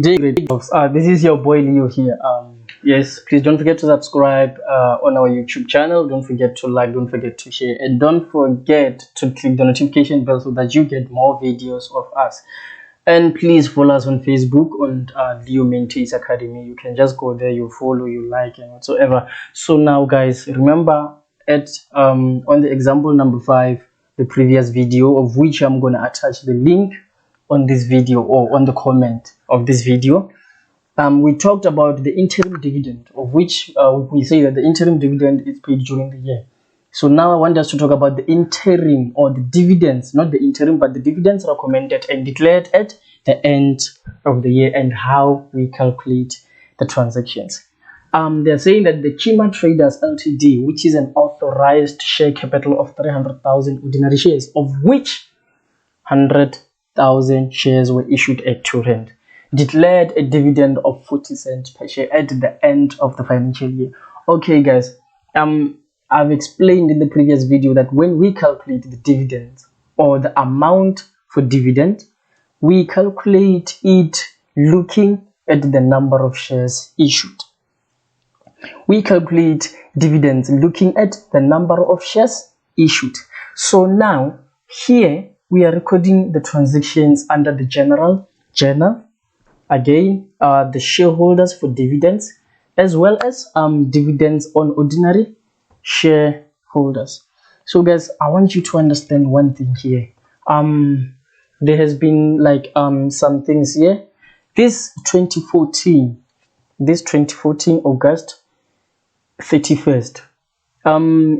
This is your boy Leo here. Yes, please don't forget to subscribe on our YouTube channel. Don't forget to like, don't forget to share, and don't forget to click the notification bell so that you get more videos of us. And please follow us on Facebook on Leo Mentees Academy. You can just go there, you follow, you like, and whatsoever. So now, guys, remember at on the example number 5, the previous video, of which I'm gonna attach the link on this video or on the comment of this video. We talked about the interim dividend, of which we say that the interim dividend is paid during the year. So now I want us to talk about the interim, or the dividends, not the interim, but the dividends recommended and declared at the end of the year, and how we calculate the transactions. They're saying that the Chima Traders Ltd, which is an authorized share capital of 300,000 ordinary shares, of which 100,000 shares were issued at 2 rand, declared a dividend of 40 cents per share at the end of the financial year. Okay, guys, I've explained in the previous video that when we calculate the dividends, or the amount for dividend, we calculate it looking at the number of shares issued. We calculate dividends looking at the number of shares issued. So now here we are recording the transactions under the general journal. Again, the shareholders for dividends, as well as dividends on ordinary shareholders. So guys, I want you to understand one thing here. There has been like some things here. This 2014 August 31st,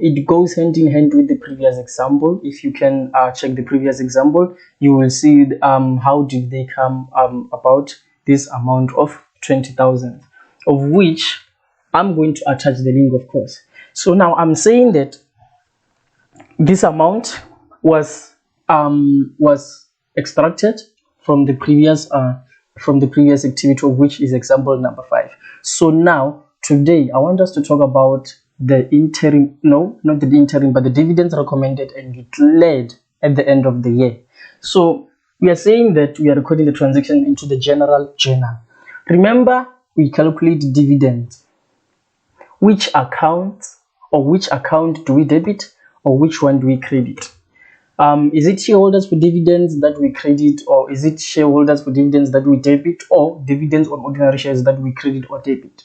it goes hand in hand with the previous example. If you can check the previous example, you will see how did they come about this amount of 20,000, of which I'm going to attach the link, of course. So now I'm saying that this amount was extracted from the previous activity, of which is example number 5. So now today I want us to talk about the interim, no, not the interim, but the dividends recommended and declared at the end of the year. So we are saying that we are recording the transaction into the general journal. Remember, we calculate dividends. Which account, or which account do we debit, or which one do we credit? Is it shareholders for dividends that we credit, or is it shareholders for dividends that we debit, or dividends on ordinary shares that we credit or debit?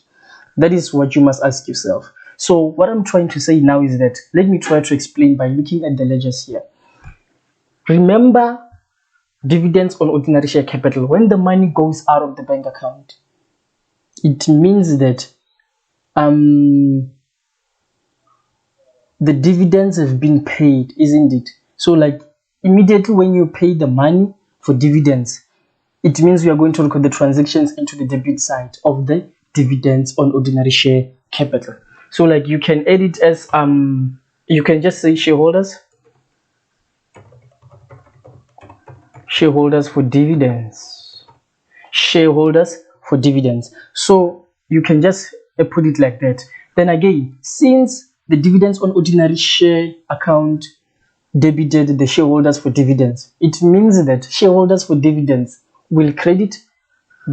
That is what you must ask yourself. So what I'm trying to say now is that, let me try to explain by looking at the ledgers here. Remember, dividends on ordinary share capital, when the money goes out of the bank account, it means that the dividends have been paid, isn't it? So like immediately when you pay the money for dividends, it means we are going to record the transactions into the debit side of the dividends on ordinary share capital. So like you can edit as you can just say shareholders for dividends, so you can just put it like that. Then again, since the dividends on ordinary share account debited the shareholders for dividends, it means that shareholders for dividends will credit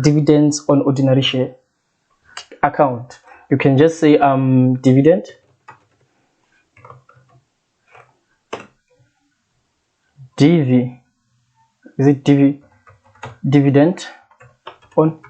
dividends on ordinary share account. You can just say dividend dividend on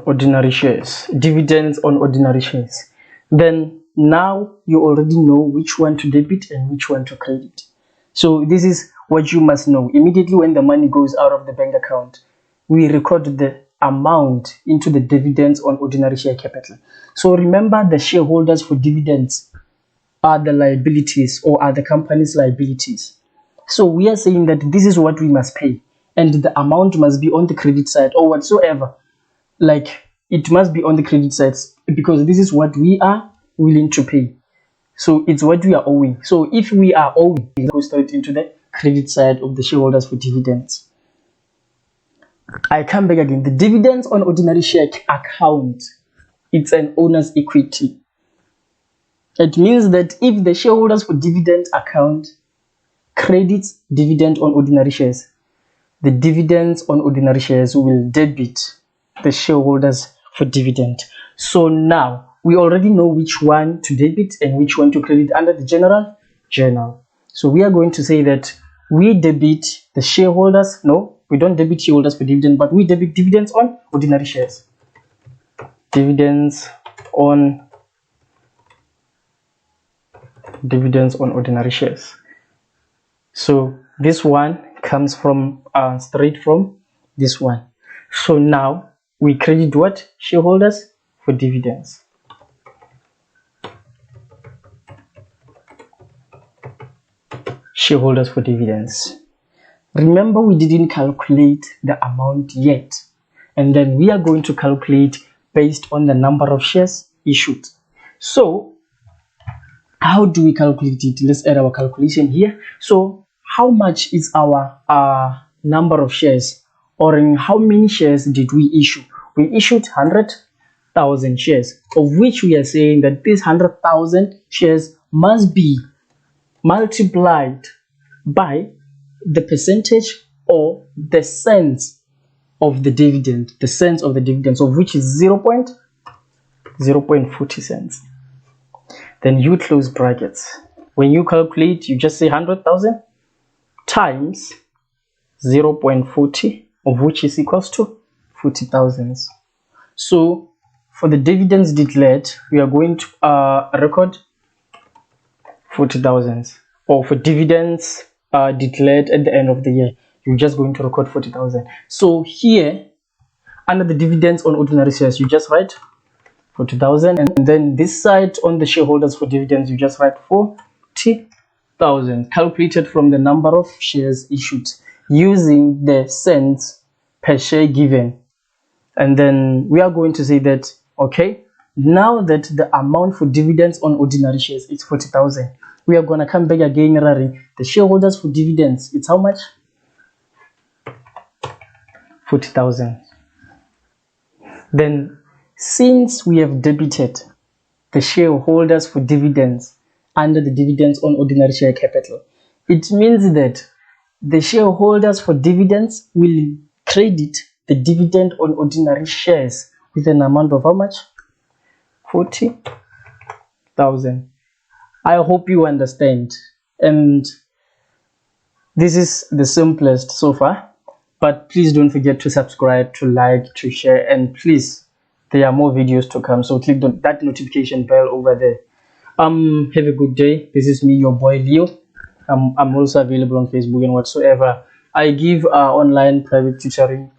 ordinary shares, dividends on ordinary shares. Then now you already know which one to debit and which one to credit. So this is what you must know. Immediately when the money goes out of the bank account, we record the amount into the dividends on ordinary share capital. So remember, the shareholders for dividends are the liabilities, or are the company's liabilities. So we are saying that this is what we must pay, and the amount must be on the credit side, or whatsoever. Like it must be on the credit side, because this is what we are willing to pay. So it's what we are owing. So if we are owing, it goes straight into the credit side of the shareholders for dividends. I come back again. The dividends on ordinary share account, it's an owner's equity. It means that if the shareholders for dividend account credits dividend on ordinary shares, the dividends on ordinary shares will debit the shareholders for dividend. So now we already know which one to debit and which one to credit under the general journal. So we are going to say that we debit the shareholders. No, we don't debit shareholders for dividend, but we debit dividends on ordinary shares. Dividends on ordinary shares. So this one comes from straight from this one. So now we credit what? Shareholders for dividends. Shareholders for dividends. Remember, we didn't calculate the amount yet, and then we are going to calculate based on the number of shares issued. So how do we calculate it? Let's add our calculation here. So how much is our number of shares, or in how many shares did we issue? We issued 100,000 shares, of which we are saying that this 100,000 shares must be multiplied by the percentage or the cents of the dividend, of which is 0.40 cents. Then you close brackets. When you calculate, you just say 100,000 times 0.40, of which is equals to 40,000. So for the dividends declared, we are going to record 40,000, or for dividends declared at the end of the year, you're just going to record 40,000. So here, under the dividends on ordinary shares, you just write 40,000, and then this side on the shareholders for dividends, you just write 40,000, calculated from the number of shares issued using the cents per share given. And then we are going to say that, okay, now that the amount for dividends on ordinary shares is 40,000, we are going to come back again, Rari. The shareholders for dividends, it's how much? 40,000. Then, since we have debited the shareholders for dividends under the dividends on ordinary share capital, it means that the shareholders for dividends will credit the dividend on ordinary shares with an amount of how much? 40,000. I hope you understand, and this is the simplest so far, but please don't forget to subscribe, to like, to share, and please, there are more videos to come, so click on that notification bell over there. Have a good day. This is me, your boy Leo. I'm also available on Facebook and whatsoever. I give online private tutoring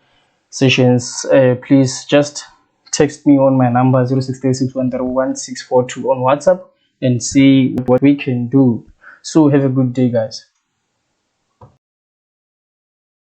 sessions. Please just text me on my number 0636101642 on WhatsApp and see what we can do. So have a good day, guys.